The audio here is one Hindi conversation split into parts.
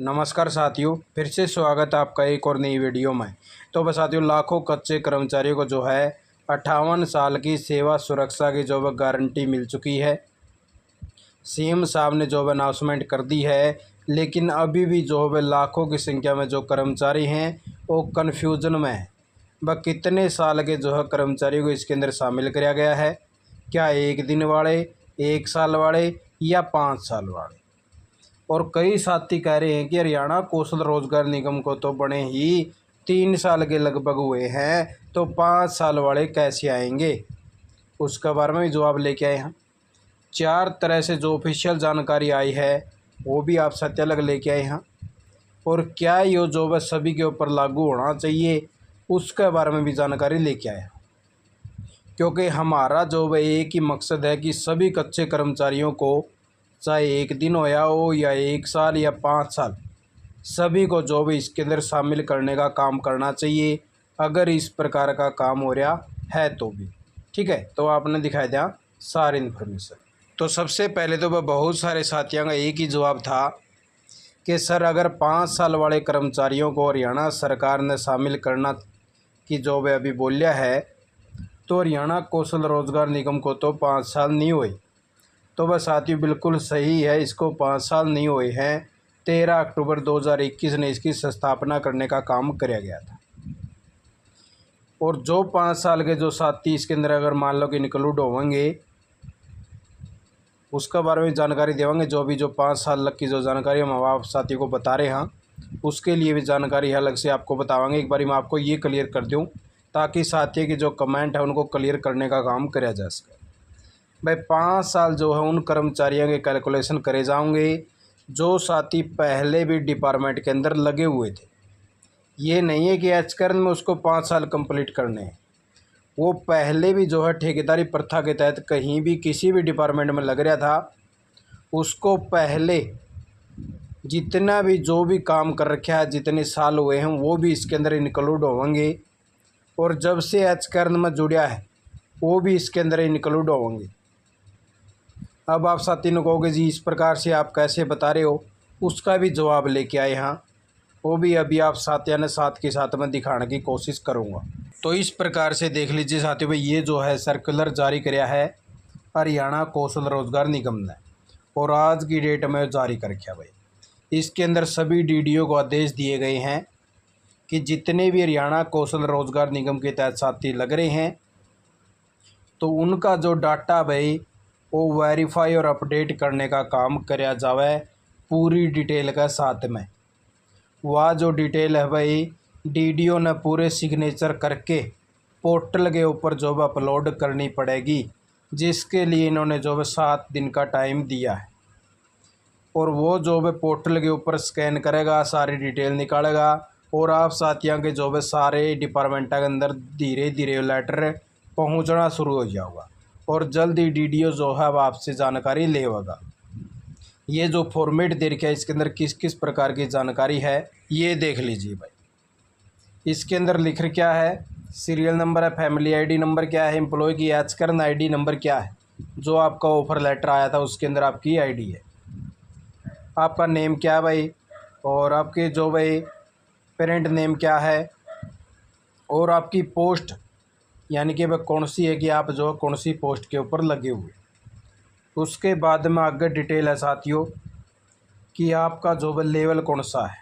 नमस्कार साथियों, फिर से स्वागत है आपका एक और नई वीडियो में। तो बस साथियों, लाखों कच्चे कर्मचारियों को जो है 58 साल की सेवा सुरक्षा की जो है गारंटी मिल चुकी है। सीएम साहब ने जो है अनाउंसमेंट कर दी है, लेकिन अभी भी जो है लाखों की संख्या में जो कर्मचारी हैं वो कन्फ्यूज़न में है। वह कितने साल के जो है कर्मचारियों को इसके अंदर शामिल किया गया है, क्या 1 दिन वाले, 1 साल वाले या 5 साल वाले। और कई साथी कह रहे हैं कि हरियाणा कौशल रोजगार निगम को तो बने ही 3 साल के लगभग हुए हैं, तो 5 साल वाले कैसे आएंगे। उसके बारे में भी जवाब लेके आए हैं। 4 तरह से जो ऑफिशियल जानकारी आई है वो भी आप साथ अलग लेके आए हैं। और क्या ये जो है सभी के ऊपर लागू होना चाहिए, उसके बारे में भी जानकारी लेके आए हैं। क्योंकि हमारा जो है एक ही मकसद है कि सभी कच्चे कर्मचारियों को, चाहे 1 दिन होया हो या 1 साल या 5 साल, सभी को जो भी इसके अंदर शामिल करने का काम करना चाहिए, अगर इस प्रकार का काम हो रहा है तो भी। ठीक है, तो आपने दिखाई दिया सारी इन्फॉर्मेशन। तो सबसे पहले तो वह बहुत सारे साथियों का एक ही जवाब था कि सर, अगर 5 साल वाले कर्मचारियों को हरियाणा सरकार ने शामिल करना की जो है अभी बोलिया है, तो हरियाणा कौशल रोजगार निगम को तो 5 साल नहीं हुए। तो वह साथियों बिल्कुल सही है, इसको 5 साल नहीं हुए हैं। 13 अक्टूबर 2021 ने इसकी स्थापना करने का काम किया गया था। और जो 5 साल के जो साथी इसके अंदर अगर मान लो कि इंक्लूड होंगे, उसके बारे में जानकारी देंगे। जो 5 साल तक की जो जानकारी हम आप साथियों को बता रहे हैं, उसके लिए भी जानकारी अलग से आपको बतावाएंगे। एक बार मैं आपको ये क्लियर कर दूँ ताकि साथियों की जो कमेंट है उनको क्लियर करने का काम किया जा सके। भाई 5 साल जो है उन कर्मचारियों के कैलकुलेशन करे जाएंगे जो साथी पहले भी डिपार्टमेंट के अंदर लगे हुए थे। ये नहीं है कि एचकर्न में उसको 5 साल कंप्लीट करने हैं। वो पहले भी जो है ठेकेदारी प्रथा के तहत कहीं भी किसी भी डिपार्टमेंट में लग रहा था, उसको पहले जितना भी जो भी काम कर रखा है, जितने साल हुए हैं, वो भी इसके अंदर इंक्लूड होंगे। और जब से एचकर्न में जुड़ा है वो भी इसके अंदर इंक्लूड होंगे। अब आप साथी ने कहोगे जी इस प्रकार से आप कैसे बता रहे हो, उसका भी जवाब लेके आए यहाँ, वो भी अभी आप साथियों ने साथ के साथ में दिखाने की कोशिश करूँगा। तो इस प्रकार से देख लीजिए साथियों, भाई ये जो है सर्कुलर जारी किया है हरियाणा कौशल रोजगार निगम ने, और आज की डेट में जारी कर रखा भाई। इसके अंदर सभी डीडीओ को आदेश दिए गए हैं कि जितने भी हरियाणा कौशल रोजगार निगम के तहत साथी लग रहे हैं, तो उनका जो डाटा भाई वो वेरीफाई और अपडेट करने का काम किया जावे पूरी डिटेल का साथ में। वह जो डिटेल है भाई डीडीओ ने पूरे सिग्नेचर करके पोर्टल के ऊपर जो है अपलोड करनी पड़ेगी, जिसके लिए इन्होंने जो है 7 दिन का टाइम दिया है। और वो जो है पोर्टल के ऊपर स्कैन करेगा, सारी डिटेल निकालेगा, और आप साथियों के जो है सारे डिपार्टमेंट के अंदर धीरे धीरे लेटर पहुंचना शुरू हो जाएगा। और जल्दी डीडीओ जो है अब आपसे जानकारी लेगा। ये जो फॉर्मेट दे रखा है इसके अंदर किस किस प्रकार की जानकारी है ये देख लीजिए भाई। इसके अंदर लिख क्या है, सीरियल नंबर है, फैमिली आईडी नंबर क्या है, एम्प्लॉय की एचकर्न आईडी नंबर क्या है, जो आपका ऑफर लेटर आया था उसके अंदर आपकी आईडी है, आपका नेम क्या है भाई, और आपके जो भाई पेरेंट नेम क्या है, और आपकी पोस्ट यानी कि वह कौन सी है कि आप जो कौन सी पोस्ट के ऊपर लगे हुए। उसके बाद में आगे डिटेल है साथियों कि आपका जो है लेवल कौन सा है,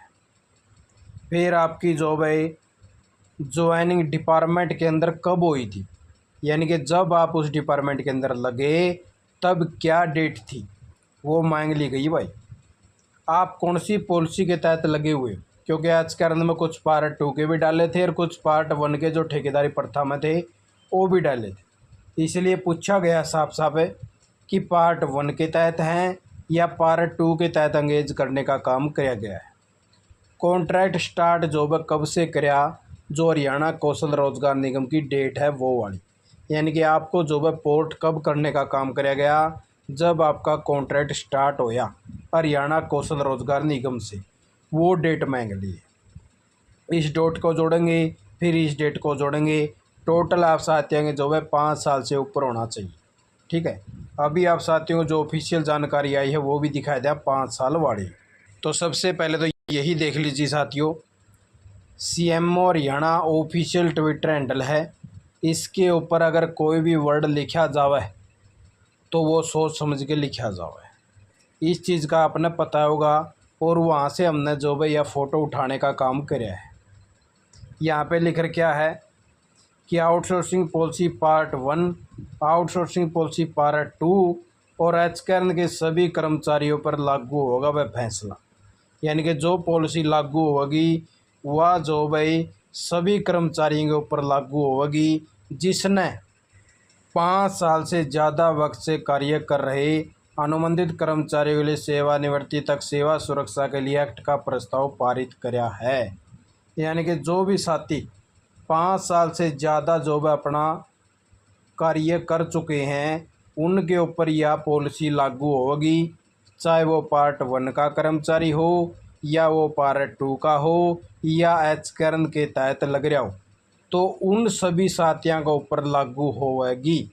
फिर आपकी जो है ज्वाइनिंग डिपार्टमेंट के अंदर कब हुई थी, यानी कि जब आप उस डिपार्टमेंट के अंदर लगे तब क्या डेट थी वो मांग ली गई भाई। आप कौन सी पॉलिसी के तहत लगे हुए, क्योंकि आज के अंदर में कुछ पार्ट 2 के भी डाले थे और कुछ पार्ट 1 के जो ठेकेदारी प्रथा में थे वो भी डाले थे। इसलिए पूछा गया साफ साफ है कि पार्ट 1 के तहत हैं या पार्ट 2 के तहत एंगेज करने का काम किया गया है। कॉन्ट्रैक्ट स्टार्ट जो है कब से किया, जो हरियाणा कौशल रोजगार निगम की डेट है वो वाली, यानी कि आपको जो है पोर्ट कब करने का काम किया गया, जब आपका कॉन्ट्रैक्ट स्टार्ट होया हरियाणा कौशल रोजगार निगम से, वो डेट मांग ली है। इस डेट को जोड़ेंगे, फिर इस डेट को जोड़ेंगे, टोटल आप साथियों के जो है 5 साल से ऊपर होना चाहिए। ठीक है, अभी आप साथियों को जो ऑफिशियल जानकारी आई है वो भी दिखाई दिया 5 साल वाली। तो सबसे पहले तो यही देख लीजिए साथियों, CMO Haryana official Twitter handle है। इसके ऊपर अगर कोई भी वर्ड लिखा जावे तो वो सोच समझ के लिखा जावे, इस चीज़ का आपने पता होगा। और वहाँ से हमने जो भाई यह फ़ोटो उठाने का काम कराया है। यहाँ पे लिख क्या है कि outsourcing policy part 1, outsourcing policy part 2 और एचकेआरएन के सभी कर्मचारियों पर लागू होगा वह फैसला। यानी कि जो पॉलिसी लागू होगी वह जो भाई सभी कर्मचारियों के ऊपर लागू होगी जिसने 5 साल से ज़्यादा वक्त से कार्य कर रहे अनुबंधित कर्मचारियों के लिए सेवानिवृत्ति तक सेवा सुरक्षा के लिए एक्ट का प्रस्ताव पारित किया है। यानी कि जो भी साथी 5 साल से ज़्यादा जो भी अपना कार्य कर चुके हैं उनके ऊपर यह पॉलिसी लागू होगी, चाहे वो पार्ट 1 का कर्मचारी हो या वो पार्ट 2 का हो या एचकेआरएन के तहत लग रहा हो, तो उन सभी साथियों के ऊपर लागू होगी।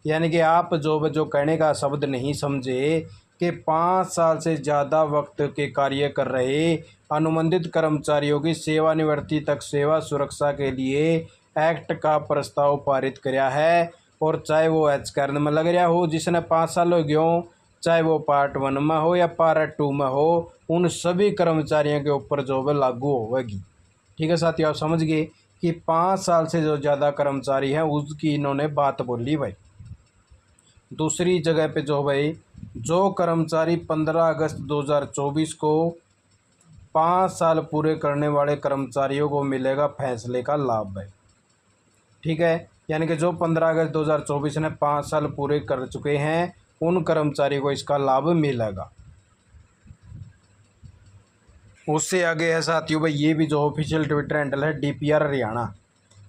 यानी कि आप जो कहने का शब्द नहीं समझे कि 5 साल से ज़्यादा वक्त के कार्य कर रहे अनुबंधित कर्मचारियों की सेवानिवृत्ति तक सेवा सुरक्षा के लिए एक्ट का प्रस्ताव पारित किया है। और चाहे वो एचकेआरएन में लग रहा हो जिसने 5 साल हो गए हों, चाहे वो पार्ट 1 में हो या पार्ट 2 में हो, उन सभी कर्मचारियों के ऊपर जो है लागू होगी। ठीक है साथियों, आप समझ गए कि 5 साल से जो ज़्यादा कर्मचारी हैं उसकी इन्होंने बात बोली भाई। दूसरी जगह पे जो भाई जो कर्मचारी 15 अगस्त 2024 को 5 साल पूरे करने वाले कर्मचारियों को मिलेगा फैसले का लाभ भाई। ठीक है, यानी कि जो 15 अगस्त 2024 ने 5 साल पूरे कर चुके हैं उन कर्मचारी को इसका लाभ मिलेगा। उससे आगे है साथियों भाई ये भी जो ऑफिशियल ट्विटर हैंडल है डीपीआर हरियाणा,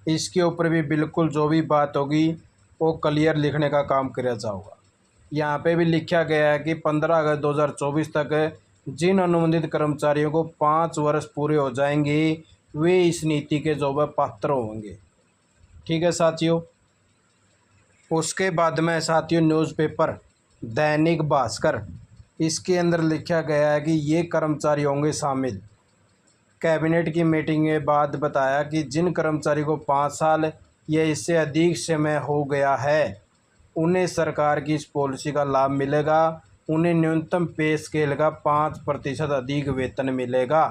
इसके ऊपर भी बिल्कुल जो भी बात होगी वो क्लियर लिखने का काम किया जाएगा। यहाँ पे भी लिखा गया है कि 15 अगस्त 2024 तक जिन अनुबंधित कर्मचारियों को 5 वर्ष पूरे हो जाएंगे वे इस नीति के जो है पात्र होंगे। ठीक है साथियों, उसके बाद में साथियों न्यूज़पेपर दैनिक भास्कर, इसके अंदर लिखा गया है कि ये कर्मचारी होंगे शामिल। कैबिनेट की मीटिंग के बाद बताया कि जिन कर्मचारी को 5 साल या इससे अधिक समय हो गया है उन्हें सरकार की इस पॉलिसी का लाभ मिलेगा। उन्हें न्यूनतम पे स्केल का 5% अधिक वेतन मिलेगा।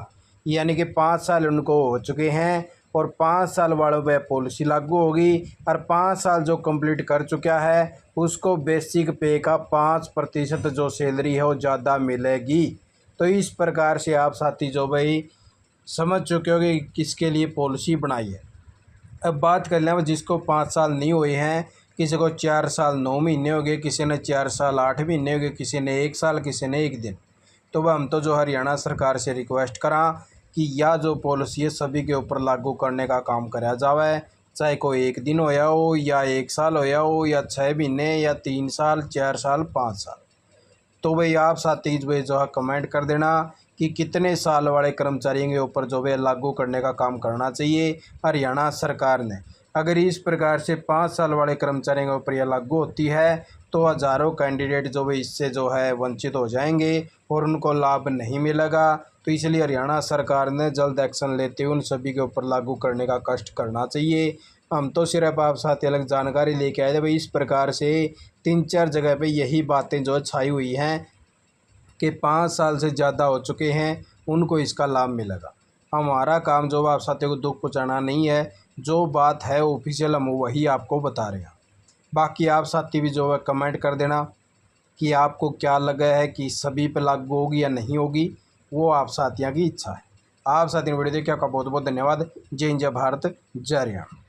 यानी कि 5 साल उनको हो चुके हैं और 5 साल वालों पर पॉलिसी लागू होगी और 5 साल जो कंप्लीट कर चुका है उसको बेसिक पे का 5% जो सैलरी है वो ज़्यादा मिलेगी। तो इस प्रकार से आप साथी जो भाई समझ चुके हो कि किसके लिए पॉलिसी बनाई है। अब बात कर लें जिसको 5 साल नहीं हुए हैं, किसी को 4 साल 9 महीने हो गए, किसी ने 4 साल 8 महीने हो गए, किसी ने 1 साल, किसी ने 1 दिन। तो वह हम तो जो हरियाणा सरकार से रिक्वेस्ट करा कि यह जो पॉलिसी है सभी के ऊपर लागू करने का काम कराया जाए, चाहे कोई 1 दिन होया हो या 1 साल होया हो या 6 महीने या 3 साल 4 साल 5 साल। तो भाई आप साथी भाई जो है कमेंट कर देना कि कितने साल वाले कर्मचारियों के ऊपर जो है लागू करने का काम करना चाहिए हरियाणा सरकार ने। अगर इस प्रकार से 5 साल वाले कर्मचारियों के ऊपर यह लागू होती है तो हज़ारों कैंडिडेट जो है इससे जो है वंचित हो जाएंगे और उनको लाभ नहीं मिलेगा। तो इसलिए हरियाणा सरकार ने जल्द एक्शन लेते हुए उन सभी के ऊपर लागू करने का कष्ट करना चाहिए। हम तो सिर्फ आप साथ अलग जानकारी लेके आए थे भाई। इस प्रकार से 3-4 जगह पे यही बातें जो छाई हुई हैं कि 5 साल से ज़्यादा हो चुके हैं उनको इसका लाभ मिलेगा। हमारा काम जो आप साथियों को दुख पहुँचाना नहीं है, जो बात है ऑफिशियल हम वही आपको बता रहे हैं। बाकी आप साथी भी जो है कमेंट कर देना कि आपको क्या लगा है कि सभी पे लागू होगी या नहीं होगी, वो आप साथियों की इच्छा है। आप साथियों वीडियो देखिए, आपका बहुत बहुत धन्यवाद। जय हिंद, जय भारत, जय हरियाणा।